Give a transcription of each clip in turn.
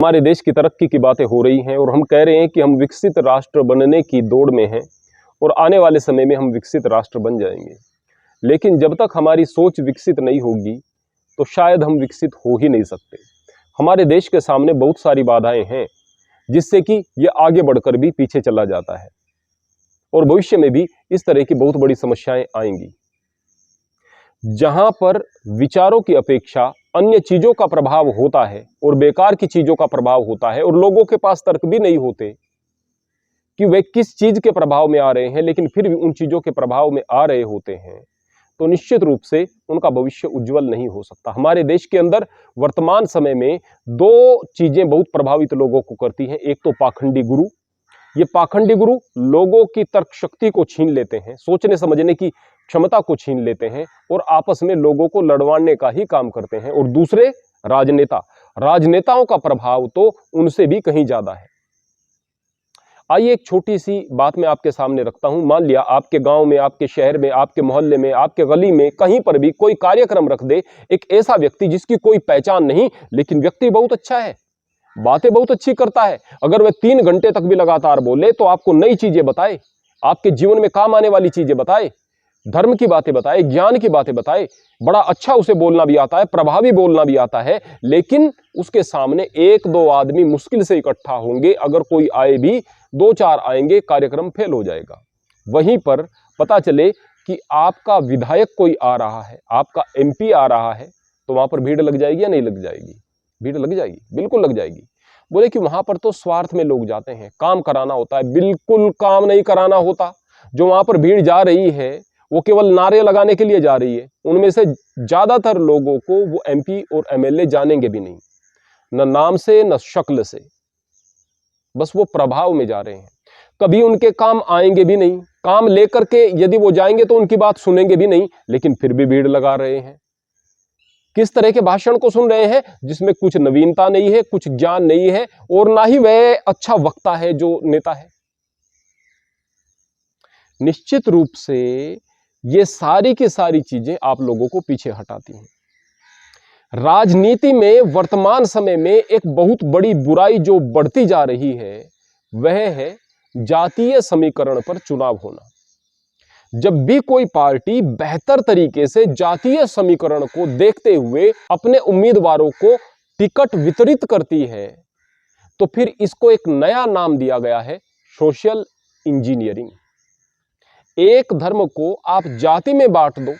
हमारे देश की तरक्की की बातें हो रही हैं और हम कह रहे हैं कि हम विकसित राष्ट्र बनने की दौड़ में हैं और आने वाले समय में हम विकसित राष्ट्र बन जाएंगे। लेकिन जब तक हमारी सोच विकसित नहीं होगी तो शायद हम विकसित हो ही नहीं सकते। हमारे देश के सामने बहुत सारी बाधाएं हैं जिससे कि ये आगे बढ़कर भी पीछे चला जाता है और भविष्य में भी इस तरह की बहुत बड़ी समस्याएं आएंगी। जहां पर विचारों की अपेक्षा अन्य चीजों का प्रभाव होता है और बेकार की चीजों का प्रभाव होता है और लोगों के पास तर्क भी नहीं होते कि वे किस चीज के प्रभाव में आ रहे हैं, लेकिन फिर भी उन चीजों के प्रभाव में आ रहे होते हैं, तो निश्चित रूप से उनका भविष्य उज्जवल नहीं हो सकता। हमारे देश के अंदर वर्तमान समय में दो चीजें बहुत प्रभावित लोगों को करती हैं। एक तो पाखंडी गुरु। ये पाखंडी गुरु लोगों की तर्क शक्ति को छीन लेते हैं, सोचने समझने की क्षमता को छीन लेते हैं और आपस में लोगों को लड़वाने का ही काम करते हैं। और दूसरे राजनेता। राजनेताओं का प्रभाव तो उनसे भी कहीं ज्यादा है। आइए एक छोटी सी बात मैं आपके सामने रखता हूं। मान लिया आपके गांव में, आपके शहर में, आपके मोहल्ले में, आपके गली में कहीं पर भी कोई कार्यक्रम रख दे एक ऐसा व्यक्ति जिसकी कोई पहचान नहीं, लेकिन व्यक्ति बहुत अच्छा है, बातें बहुत अच्छी करता है। अगर वह 3 घंटे तक भी लगातार बोले तो आपको नई चीजें बताए, आपके जीवन में काम आने वाली चीजें बताए, धर्म की बातें बताए, ज्ञान की बातें बताए, बड़ा अच्छा उसे बोलना भी आता है, प्रभावी बोलना भी आता है, लेकिन उसके सामने 1-2 आदमी मुश्किल से इकट्ठा होंगे। अगर कोई आए भी, 2-4 आएंगे, कार्यक्रम फेल हो जाएगा। वहीं पर पता चले कि आपका विधायक कोई आ रहा है, आपका MP आ रहा है, तो वहां पर भीड़ लग जाएगी या नहीं लग जाएगी? भीड़ लग जाएगी, बिल्कुल लग जाएगी। बोले कि वहां पर तो स्वार्थ में लोग जाते हैं, काम कराना होता है। बिल्कुल काम नहीं कराना होता। जो वहां पर भीड़ जा रही है वो केवल नारे लगाने के लिए जा रही है। उनमें से ज्यादातर लोगों को वो MP और MLA जानेंगे भी नहीं, न नाम से न शक्ल से, बस वो प्रभाव में जा रहे हैं। कभी उनके काम आएंगे भी नहीं, काम लेकर के यदि वो जाएंगे तो उनकी बात सुनेंगे भी नहीं, लेकिन फिर भी भीड़ लगा रहे हैं। किस तरह के भाषण को सुन रहे हैं? जिसमें कुछ नवीनता नहीं है, कुछ ज्ञान नहीं है और ना ही वह अच्छा वक्ता है जो नेता है। निश्चित रूप से ये सारी की सारी चीजें आप लोगों को पीछे हटाती हैं। राजनीति में वर्तमान समय में एक बहुत बड़ी बुराई जो बढ़ती जा रही है वह है जातीय समीकरण पर चुनाव होना। जब भी कोई पार्टी बेहतर तरीके से जातीय समीकरण को देखते हुए अपने उम्मीदवारों को टिकट वितरित करती है तो फिर इसको एक नया नाम दिया गया है, सोशल इंजीनियरिंग। एक धर्म को आप जाति में बांट दो।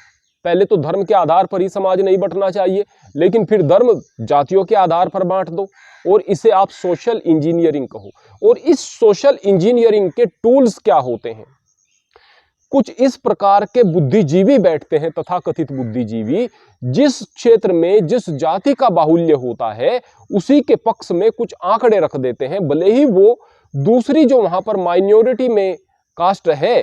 पहले तो धर्म के आधार पर ही समाज नहीं बंटना चाहिए, लेकिन फिर धर्म जातियों के आधार पर बांट दो और इसे आप सोशल इंजीनियरिंग कहो। और इस सोशल इंजीनियरिंग के टूल्स क्या होते हैं? कुछ इस प्रकार के बुद्धिजीवी बैठते हैं, तथाकथित बुद्धिजीवी, जिस क्षेत्र में जिस जाति का बाहुल्य होता है उसी के पक्ष में कुछ आंकड़े रख देते हैं, भले ही वो दूसरी जो वहां पर माइनॉरिटी में कास्ट है,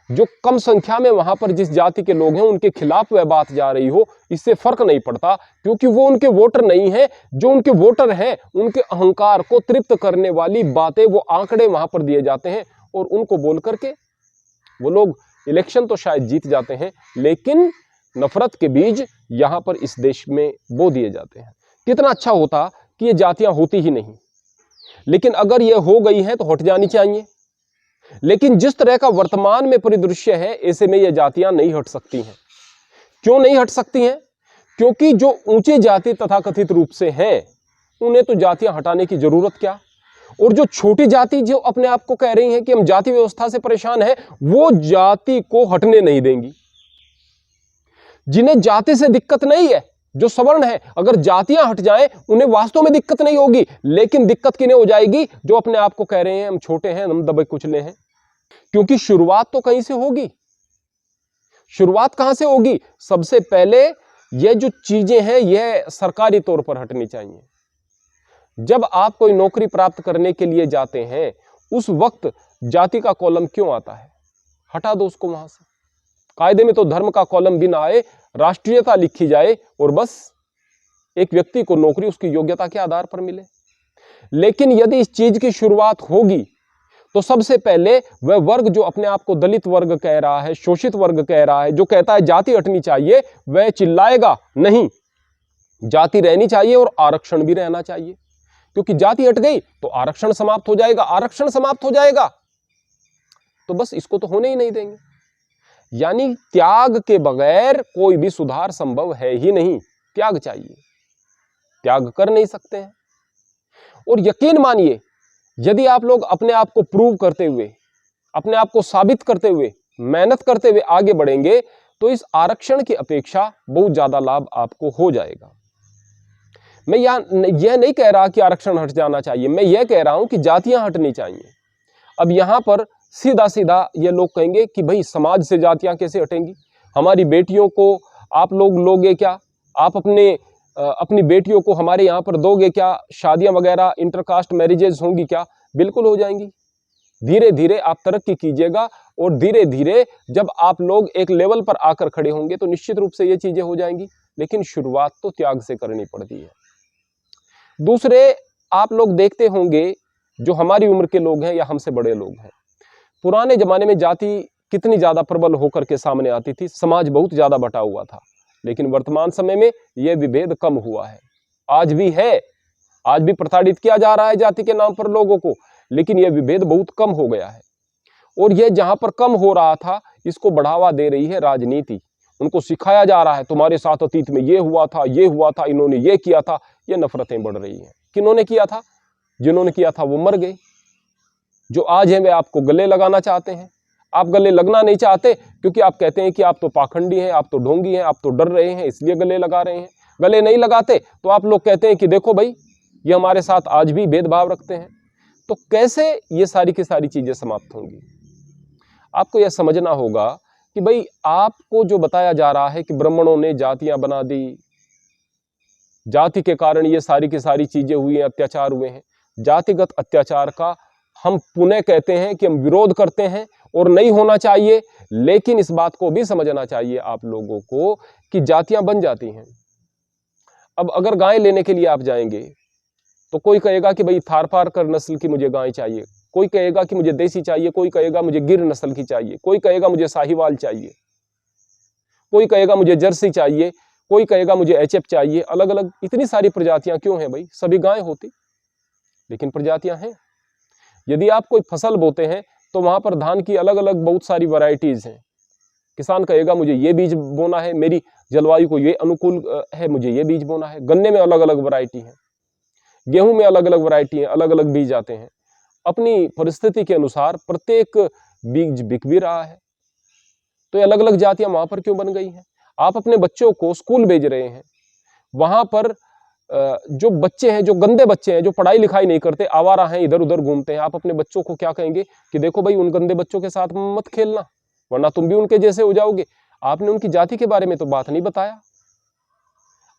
जो कम संख्या में वहां पर जिस जाति के लोग हैं उनके खिलाफ वह बात जा रही हो, इससे फर्क नहीं पड़ता, क्योंकि वो उनके वोटर नहीं है। जो उनके वोटर हैं उनके अहंकार को तृप्त करने वाली बातें, वो आंकड़े वहां पर दिए जाते हैं और उनको बोल करके वो लोग इलेक्शन तो शायद जीत जाते हैं, लेकिन नफरत के बीज यहां पर इस देश में बो दिए जाते हैं। कितना अच्छा होता कि ये जातियां होती ही नहीं, लेकिन अगर ये हो गई हैं तो हट जानी चाहिए। लेकिन जिस तरह का वर्तमान में परिदृश्य है, ऐसे में ये जातियां नहीं हट सकती हैं। क्यों नहीं हट सकती हैं? क्योंकि जो ऊंची जाति तथाकथित रूप से हैं उन्हें तो जातियां हटाने की जरूरत क्या, और जो छोटी जाति जो अपने आप को कह रही हैं कि हम जाति व्यवस्था से परेशान हैं, वो जाति को हटने नहीं देंगी। जिन्हें जाति से दिक्कत नहीं है, जो सवर्ण है, अगर जातियां हट जाएं उन्हें वास्तव में दिक्कत नहीं होगी, लेकिन दिक्कत किन्हें हो जाएगी? जो अपने आप को कह रहे हैं हम छोटे हैं, हम दबे कुचले हैं। क्योंकि शुरुआत तो कहीं से होगी। शुरुआत कहां से होगी? सबसे पहले ये जो चीजें हैं यह सरकारी तौर पर हटनी चाहिए। जब आप कोई नौकरी प्राप्त करने के लिए जाते हैं उस वक्त जाति का कॉलम क्यों आता है? हटा दो उसको वहां से। कायदे में तो धर्म का कॉलम भी ना आए, राष्ट्रीयता लिखी जाए और बस एक व्यक्ति को नौकरी उसकी योग्यता के आधार पर मिले। लेकिन यदि इस चीज की शुरुआत होगी तो सबसे पहले वह वर्ग जो अपने आप को दलित वर्ग कह रहा है, शोषित वर्ग कह रहा है, जो कहता है जाति हटनी चाहिए, वह चिल्लाएगा नहीं, जाति रहनी चाहिए और आरक्षण भी रहना चाहिए। क्योंकि जाति हट गई तो आरक्षण समाप्त हो जाएगा, आरक्षण समाप्त हो जाएगा तो बस इसको तो होने ही नहीं देंगे। यानी त्याग के बगैर कोई भी सुधार संभव है ही नहीं। त्याग चाहिए, त्याग कर नहीं सकते हैं। और यकीन मानिए, यदि आप लोग अपने आप को प्रूव करते हुए, अपने आप को साबित करते हुए, मेहनत करते हुए आगे बढ़ेंगे तो इस आरक्षण की अपेक्षा बहुत ज्यादा लाभ आपको हो जाएगा। मैं यह नहीं कह रहा कि आरक्षण हट जाना चाहिए, मैं यह कह रहा हूं कि जातियां हटनी चाहिए। अब यहां पर सीधा सीधा ये लोग कहेंगे कि भाई समाज से जातियां कैसे हटेंगी, हमारी बेटियों को आप लोग लोगे क्या, आप अपनी बेटियों को हमारे यहाँ पर दोगे क्या, शादियां वगैरह इंटरकास्ट मैरिजेज होंगी क्या? बिल्कुल हो जाएंगी। धीरे धीरे आप तरक्की कीजिएगा और धीरे धीरे जब आप लोग एक लेवल पर आकर खड़े होंगे तो निश्चित रूप से ये चीजें हो जाएंगी। लेकिन शुरुआत तो त्याग से करनी पड़ती है। दूसरे, आप लोग देखते होंगे जो हमारी उम्र के लोग हैं या हमसे बड़े लोग हैं, पुराने जमाने में जाति कितनी ज्यादा प्रबल होकर के सामने आती थी, समाज बहुत ज्यादा बटा हुआ था। लेकिन वर्तमान समय में यह विभेद कम हुआ है। आज भी है, आज भी प्रताड़ित किया जा रहा है जाति के नाम पर लोगों को, लेकिन यह विभेद बहुत कम हो गया है। और यह जहां पर कम हो रहा था, इसको बढ़ावा दे रही है राजनीति। उनको सिखाया जा रहा है तुम्हारे साथ अतीत में ये हुआ था, ये हुआ था, इन्होंने ये किया था। ये नफरतें बढ़ रही हैं। किन्होंने किया था? जिन्होंने किया था वो मर गए। जो आज हैं वे आपको गले लगाना चाहते हैं। आप गले लगना नहीं चाहते क्योंकि आप कहते हैं कि आप तो पाखंडी हैं, आप तो ढोंगी हैं, आप तो डर रहे हैं, इसलिए गले लगा रहे हैं। गले नहीं लगाते तो आप लोग कहते हैं कि देखो भाई, ये हमारे साथ आज भी भेदभाव रखते हैं। तो कैसे ये सारी की सारी चीजें समाप्त होंगी? आपको यह समझना होगा कि भाई आपको जो बताया जा रहा है कि ब्राह्मणों ने जातियां बना दी, जाति के कारण ये सारी की सारी चीजें हुई हैं, अत्याचार हुए हैं। जातिगत अत्याचार का हम पुनः कहते हैं कि हम विरोध करते हैं और नहीं होना चाहिए। लेकिन इस बात को भी समझना चाहिए आप लोगों को कि जातियां बन जाती हैं। अब अगर गाय लेने के लिए आप जाएंगे तो कोई कहेगा कि भाई थारपारकर नस्ल की मुझे गाय चाहिए, कोई कहेगा कि मुझे देसी चाहिए, कोई कहेगा मुझे गिर नस्ल की चाहिए, कोई कहेगा मुझे साहिवाल चाहिए, कोई कहेगा मुझे जर्सी चाहिए, कोई कहेगा मुझे एचएफ चाहिए। अलग अलग इतनी सारी प्रजातियां क्यों हैं भाई? सभी गाय होती, लेकिन प्रजातियां हैं। यदि आप कोई फसल बोते हैं तो वहां पर धान की अलग अलग बहुत सारी वैरायटीज हैं। किसान कहेगा मुझे ये बीज बोना है, मेरी जलवायु को ये अनुकूल है, मुझे ये बीज बोना है। गन्ने में अलग अलग वैरायटी है, गेहूं में अलग अलग वैरायटी है, अलग अलग बीज आते हैं। अपनी परिस्थिति के अनुसार प्रत्येक बीज बिक भी रहा है। तो ये अलग अलग जातियां वहां पर क्यों बन गई हैं? आप अपने बच्चों को स्कूल भेज रहे हैं, वहां पर जो बच्चे हैं, जो गंदे बच्चे हैं, जो पढ़ाई लिखाई नहीं करते, आवारा हैं, इधर उधर घूमते हैं, आप अपने बच्चों को क्या कहेंगे कि देखो भाई उन गंदे बच्चों के साथ मत खेलना वरना तुम भी उनके जैसे हो जाओगे। आपने उनकी जाति के बारे में तो बात नहीं बताया,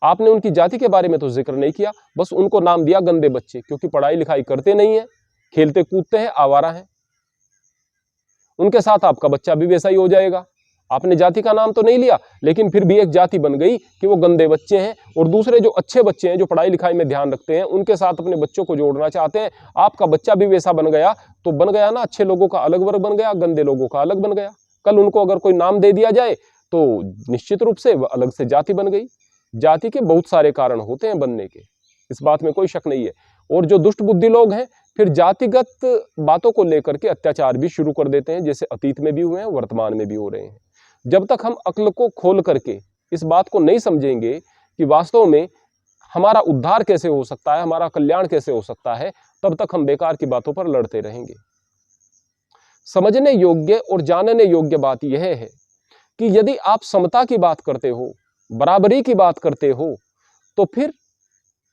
आपने उनकी जाति के बारे में तो जिक्र नहीं किया, बस उनको नाम दिया गंदे बच्चे, क्योंकि पढ़ाई लिखाई करते नहीं है, खेलते कूदते हैं, आवारा हैं। उनके साथ आपका बच्चा भी वैसा ही हो जाएगा। आपने जाति का नाम तो नहीं लिया, लेकिन फिर भी एक जाति बन गई कि वो गंदे बच्चे हैं। और दूसरे जो अच्छे बच्चे हैं, जो पढ़ाई लिखाई में ध्यान रखते हैं, उनके साथ अपने बच्चों को जोड़ना चाहते हैं। आपका बच्चा भी वैसा बन गया तो बन गया ना, अच्छे लोगों का अलग वर्ग बन गया, गंदे लोगों का अलग बन गया। कल उनको अगर कोई नाम दे दिया जाए तो निश्चित रूप से वह अलग से जाति बन गई। जाति के बहुत सारे कारण होते हैं बनने के, इस बात में कोई शक नहीं है। और जो दुष्ट बुद्धि लोग हैं फिर जातिगत बातों को लेकर के अत्याचार भी शुरू कर देते हैं, जैसे अतीत में भी हुए हैं, वर्तमान में भी हो रहे हैं। जब तक हम अक्ल को खोल करके इस बात को नहीं समझेंगे कि वास्तव में हमारा उद्धार कैसे हो सकता है, हमारा कल्याण कैसे हो सकता है, तब तक हम बेकार की बातों पर लड़ते रहेंगे। समझने योग्य और जानने योग्य बात यह है कि यदि आप समता की बात करते हो, बराबरी की बात करते हो, तो फिर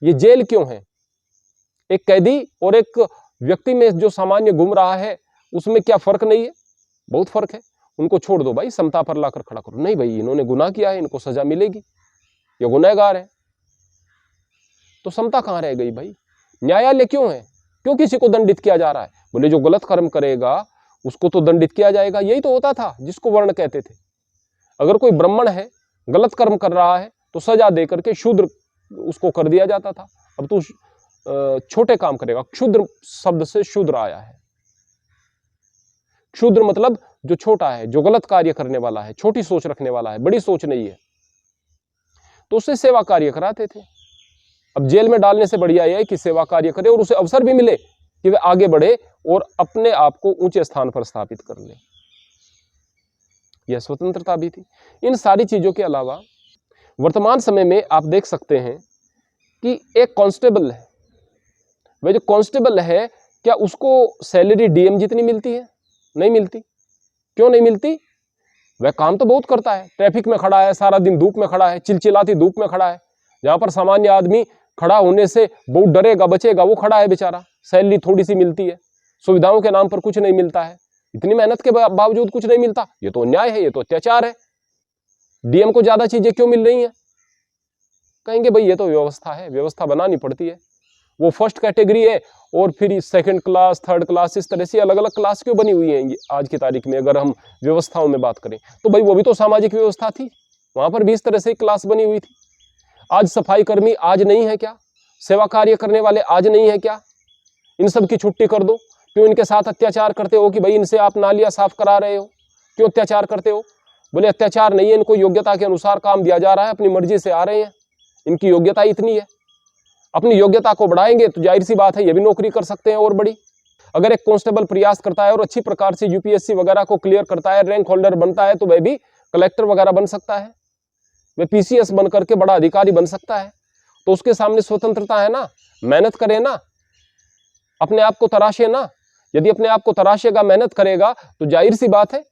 ये जेल क्यों है? एक कैदी और एक व्यक्ति में जो सामान्य घूम रहा है उसमें क्या फर्क नहीं है? बहुत फर्क है। उनको छोड़ दो भाई, समता पर लाकर खड़ा करो। नहीं भाई, इन्होंने गुनाह किया है, इनको सजा मिलेगी, ये गुनहगार है। तो समता कहां रह गई भाई? न्यायालय क्यों है? क्यों किसी को दंडित किया जा रहा है? बोले जो गलत कर्म करेगा उसको तो दंडित किया जाएगा। यही तो होता था जिसको वर्ण कहते थे। अगर कोई ब्राह्मण है, गलत कर्म कर रहा है तो सजा दे करके शूद्र उसको कर दिया जाता था। अब तू छोटे काम करेगा, क्षुद्र शब्द से शूद्र आया है। क्षुद्र मतलब जो छोटा है, जो गलत कार्य करने वाला है, छोटी सोच रखने वाला है, बड़ी सोच नहीं है, तो उससे सेवा कार्य कराते थे। अब जेल में डालने से बढ़िया यह है कि सेवा कार्य करे और उसे अवसर भी मिले कि वे आगे बढ़े और अपने आप को ऊंचे स्थान पर स्थापित कर ले। यह स्वतंत्रता भी थी। इन सारी चीजों के अलावा वर्तमान समय में आप देख सकते हैं कि एक कांस्टेबल है, वह जो कांस्टेबल है क्या उसको सैलरी डीएम जितनी मिलती है? नहीं मिलती। क्यों नहीं मिलती? वह काम तो बहुत करता है, ट्रैफिक में खड़ा है, सारा दिन धूप में खड़ा है, चिलचिलाती धूप में खड़ा है, जहां पर सामान्य आदमी खड़ा होने से बहुत डरेगा बचेगा, वो खड़ा है बेचारा। सैलरी थोड़ी सी मिलती है, सुविधाओं के नाम पर कुछ नहीं मिलता है, इतनी मेहनत के बावजूद कुछ नहीं मिलता। ये तो अन्याय है, ये तो अत्याचार है। डीएम को ज्यादा चीजें क्यों मिल रही हैं? कहेंगे भाई ये तो व्यवस्था है, व्यवस्था बनानी पड़ती है। वो फर्स्ट कैटेगरी है और फिर सेकंड क्लास, थर्ड क्लास, इस तरह से अलग अलग क्लास क्यों बनी हुई है आज की तारीख में? अगर हम व्यवस्थाओं में बात करें तो भाई वो भी तो सामाजिक व्यवस्था थी, वहां पर भी इस तरह से क्लास बनी हुई थी। आज सफाई कर्मी आज नहीं है क्या? सेवा कार्य करने वाले आज नहीं है क्या? इन सब की छुट्टी कर दो। क्यों इनके साथ अत्याचार करते हो कि भाई इनसे आप नालियां साफ करा रहे हो? क्यों अत्याचार करते हो? बोले अत्याचार नहीं है, इनको योग्यता के अनुसार काम दिया जा रहा है, अपनी मर्जी से आ रहे हैं, इनकी योग्यता इतनी है। अपनी योग्यता को बढ़ाएंगे तो जाहिर सी बात है ये भी नौकरी कर सकते हैं और बड़ी। अगर एक कांस्टेबल प्रयास करता है और अच्छी प्रकार से यूपीएससी वगैरह को क्लियर करता है, रैंक होल्डर बनता है, तो वह भी कलेक्टर वगैरह बन सकता है, वह पीसीएस बन करके बड़ा अधिकारी बन सकता है। तो उसके सामने स्वतंत्रता है ना, मेहनत करे ना, अपने आप को तराशे ना। यदि अपने आप को तराशेगा, मेहनत करेगा तो जाहिर सी बात है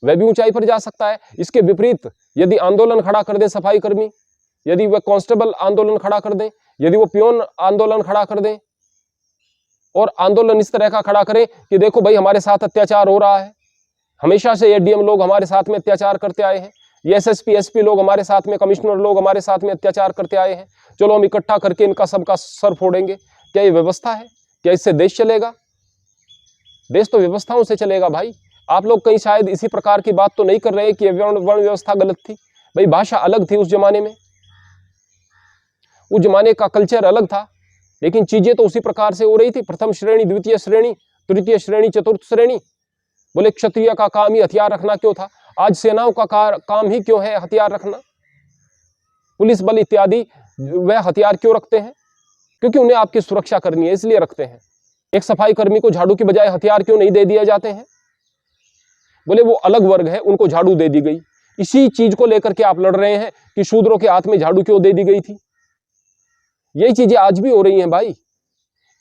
वह भी ऊंचाई पर जा सकता है। इसके विपरीत यदि आंदोलन खड़ा कर दे सफाई कर्मी, यदि वह कांस्टेबल आंदोलन खड़ा कर दें, यदि वो पियोन आंदोलन खड़ा कर दें और आंदोलन इस तरह का खड़ा करें कि देखो भाई हमारे साथ अत्याचार हो रहा है, हमेशा से ये डीएम लोग हमारे साथ में अत्याचार करते आए हैं, ये एसएसपी एसपी लोग हमारे साथ में, कमिश्नर लोग हमारे साथ में अत्याचार करते आए हैं, चलो हम इकट्ठा करके इनका सबका सर फोड़ेंगे। क्या ये व्यवस्था है? क्या इससे देश चलेगा? देश तो व्यवस्थाओं से चलेगा भाई। आप लोग कहीं शायद इसी प्रकार की बात तो नहीं कर रहे कि वर्ण व्यवस्था गलत थी। भाई भाषा अलग थी उस जमाने में, उस जमाने का कल्चर अलग था, लेकिन चीजें तो उसी प्रकार से हो रही थी। प्रथम श्रेणी, द्वितीय श्रेणी, तृतीय श्रेणी, चतुर्थ श्रेणी। बोले क्षत्रिय का काम ही हथियार रखना क्यों था? आज सेनाओं का काम ही क्यों है हथियार रखना? पुलिस बल इत्यादि वह हथियार क्यों रखते हैं? क्योंकि उन्हें आपकी सुरक्षा करनी है, इसलिए रखते हैं। एक सफाई कर्मी को झाड़ू की बजाय हथियार क्यों नहीं दे दिए जाते हैं? बोले वो अलग वर्ग है, उनको झाड़ू दे दी गई। इसी चीज को लेकर के आप लड़ रहे हैं कि शूद्रों के हाथ में झाड़ू क्यों दे दी गई थी। यही चीजें आज भी हो रही हैं भाई।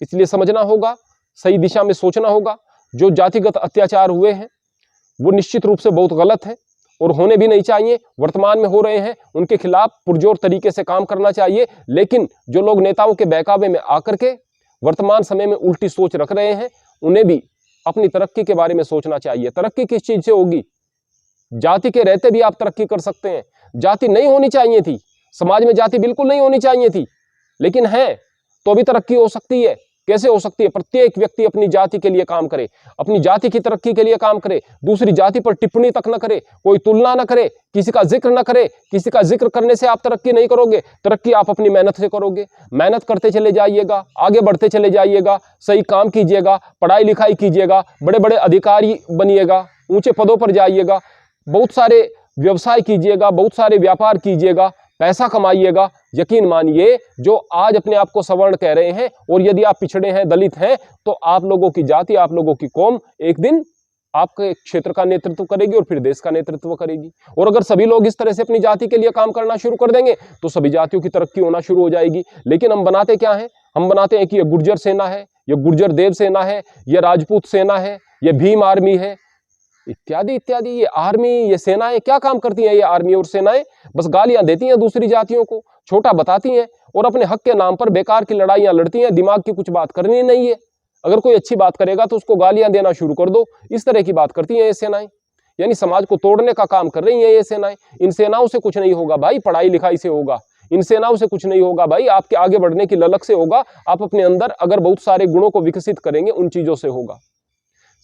इसलिए समझना होगा, सही दिशा में सोचना होगा। जो जातिगत अत्याचार हुए हैं वो निश्चित रूप से बहुत गलत है और होने भी नहीं चाहिए। वर्तमान में हो रहे हैं, उनके खिलाफ पुरजोर तरीके से काम करना चाहिए। लेकिन जो लोग नेताओं के बहकावे में आकर के वर्तमान समय में उल्टी सोच रख रहे हैं, उन्हें भी अपनी तरक्की के बारे में सोचना चाहिए। तरक्की किस चीज से होगी? जाति के रहते भी आप तरक्की कर सकते हैं। जाति नहीं होनी चाहिए थी, समाज में जाति बिल्कुल नहीं होनी चाहिए थी, लेकिन है तो भी तरक्की हो सकती है। कैसे हो सकती है? प्रत्येक व्यक्ति अपनी जाति के लिए काम करे, अपनी जाति की तरक्की के लिए काम करे, दूसरी जाति पर टिप्पणी तक न करे, कोई तुलना न करे, किसी का जिक्र न करे। किसी का जिक्र करने से आप तरक्की नहीं करोगे, तरक्की आप अपनी मेहनत से करोगे। मेहनत करते चले जाइएगा, आगे बढ़ते चले जाइएगा, सही काम कीजिएगा, पढ़ाई लिखाई कीजिएगा, बड़े बड़े अधिकारी बनिएगा, ऊंचे पदों पर जाइएगा, बहुत सारे व्यवसाय कीजिएगा, बहुत सारे व्यापार कीजिएगा, पैसा कमाइएगा। यकीन मानिए जो आज अपने आप को सवर्ण कह रहे हैं और यदि आप पिछड़े हैं, दलित हैं, तो आप लोगों की जाति, आप लोगों की कौम एक दिन आपके क्षेत्र का नेतृत्व करेगी और फिर देश का नेतृत्व करेगी। और अगर सभी लोग इस तरह से अपनी जाति के लिए काम करना शुरू कर देंगे तो सभी जातियों की तरक्की होना शुरू हो जाएगी। लेकिन हम बनाते क्या हैं? हम बनाते हैं कि ये गुर्जर सेना है, ये गुर्जर देव सेना है, ये राजपूत सेना है, ये भीम आर्मी है, इत्यादि इत्यादि। ये आर्मी, ये सेनाएं क्या काम करती हैं? ये आर्मी और सेनाएं बस गालियां देती हैं दूसरी जातियों को, छोटा बताती हैं और अपने हक के नाम पर बेकार की लड़ाइयां लड़ती हैं। दिमाग की कुछ बात करनी नहीं है। अगर कोई अच्छी बात करेगा तो उसको गालियां देना शुरू कर दो। इस तरह की बात करती हैं ये सेनाएं, यानी समाज को तोड़ने का काम कर रही हैं ये सेनाएं। इन सेनाओं से कुछ नहीं होगा भाई, पढ़ाई लिखाई से होगा। इन सेनाओं से कुछ नहीं होगा भाई, आपके आगे बढ़ने की ललक से होगा। आप अपने अंदर अगर बहुत सारे गुणों को विकसित करेंगे, उन चीजों से होगा।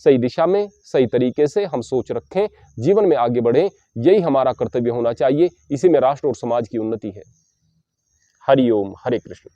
सही दिशा में, सही तरीके से हम सोच रखें, जीवन में आगे बढ़ें, यही हमारा कर्तव्य होना चाहिए। इसी में राष्ट्र और समाज की उन्नति है। हरि ओम, हरे कृष्ण।